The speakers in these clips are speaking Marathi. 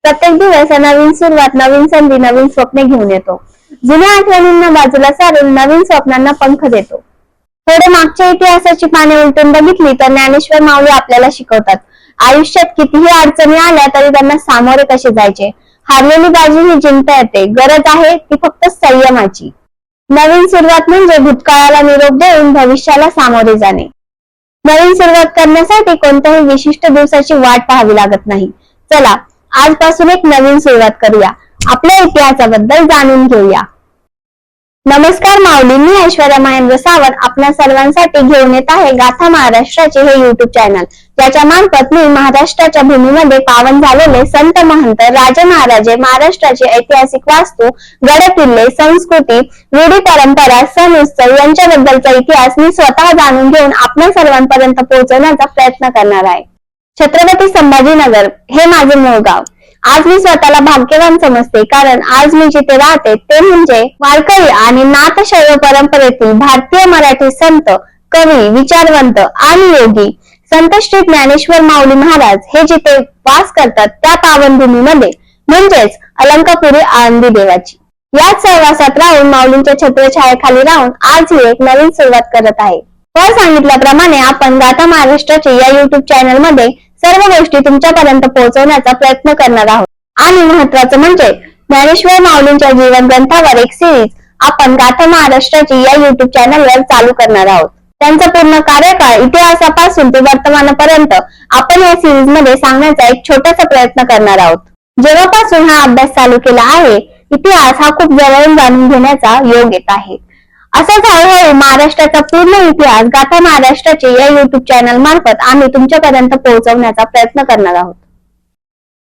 प्रत्येक दिवस नवीन सुरुवात, नवीन संधी, नवीन स्वप्ने घेऊन येतो. जुन्या आठवणींना बाजूला सारून नवीन स्वप्नांना पंख देतो. थोडे मागच्या इतिहासाची पाने उलटून बघितली तर ज्ञानेश्वर माऊली आपल्याला शिकवतात, आयुष्यात कितीही अडचणी आल्या तरी त्यांना सामोरे कसे जायचे. हारलेली बाजी ही जिंकता येते, गरज आहे ती फक्त संयमाची. नवीन सुरुवात म्हणजे भूतकाळाला निरोप देऊन भविष्याला सामोरे जाणे. नवीन सुरुवात करण्यासाठी कोणत्याही विशिष्ट दिवसाची वाट पाहावी लागत नाही. चला आजपासून एक नवीन सुरुवात करूया, आपल्या इतिहासाबद्दल जाणून घेऊया. नमस्कार माऊली, मी ऐश्वर्या महेंद्र सावंत आपल्या सर्वांसाठी घेऊन येत आहे गाथा महाराष्ट्राचे हे युट्यूब चॅनल, ज्याच्या मार्फत मी महाराष्ट्राच्या भूमीमध्ये पावन झालेले संत महंत, राजे महाराजे, महाराष्ट्राचे ऐतिहासिक वास्तू, गड किल्ले, संस्कृती, रूढी परंपरा, सण उत्सव यांच्याबद्दलचा इतिहास मी स्वतः जाणून घेऊन आपल्या सर्वांपर्यंत पोहोचवण्याचा प्रयत्न करणार आहे. छत्रपती संभाजीनगर हे माझे मूळ गाव. आज मी स्वतःला भाग्यवान समजते, कारण आज मी जिथे राहते ते म्हणजे वारकरी आणि नाथशैव परंपरेतील भारतीय मराठी संत, कवी, विचारवंत आणि योगी संत श्री ज्ञानेश्वर माऊली महाराज हे जिथे वास करतात त्या पावनभूमीमध्ये, म्हणजेच अलंकापुरी आळंदी देवाची. याच सहवासात राहून, माऊलींच्या छत्रछायेखाली राहून आज ही एक नवीन सुरुवात करत आहे. वर सांगितल्याप्रमाणे आपण गाथा महाराष्ट्राचे या युट्यूब चॅनल मध्ये सर्व गोष्टी तुमच्यापर्यंत पोहोचवण्याचा प्रयत्न करणार आहोत. आणि महत्वाचं म्हणजे ज्ञानेश्वर माऊलींच्या जीवन ग्रंथावर एक सिरीज आपण गाथा महाराष्ट्राची या युट्यूब चॅनलवर चालू करणार आहोत. त्यांचा पूर्ण कार्यकाळ इतिहासापासून ते वर्तमानापर्यंत आपण या सिरीज मध्ये सांगण्याचा एक छोटासा प्रयत्न करणार आहोत. जेव्हापासून हा अभ्यास चालू केला आहे, इतिहास हा खूप जवळून जाणून घेण्याचा योग येत आहे. असंच हळूहळू महाराष्ट्राचा पूर्ण इतिहास गाथा महाराष्ट्राचे या युट्यूब चॅनल मार्फत आम्ही तुमच्यापर्यंत पोहोचवण्याचा प्रयत्न करणार आहोत.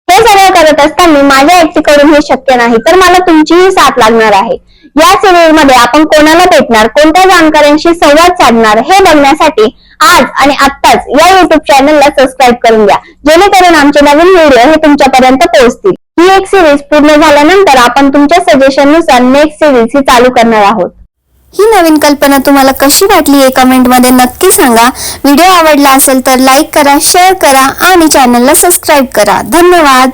हे सगळं करत असताना माझ्या एकटीकडून हे शक्य नाही, तर मला तुमचीही साथ लागणार आहे. या सिरीज मध्ये आपण कोणाला भेटणार, कोणत्या जाणकारांशी संवाद साधणार हे बघण्यासाठी आज आणि आत्ताच या युट्यूब चॅनलला सबस्क्राईब करून घ्या, जेणेकरून आमचे नवीन व्हिडिओ हे तुमच्यापर्यंत पोहोचतील. ही एक सिरीज पूर्ण झाल्यानंतर आपण तुमच्या सजेशन नुसार नेक्स्ट सिरीज ही चालू करणार आहोत. ही नवीन कल्पना तुम्हाला कशी वाटली हे कमेंट मध्ये नक्की सांगा. व्हिडिओ आवडला असेल तर लाईक करा, शेअर करा आणि चॅनलला सबस्क्राईब करा. धन्यवाद.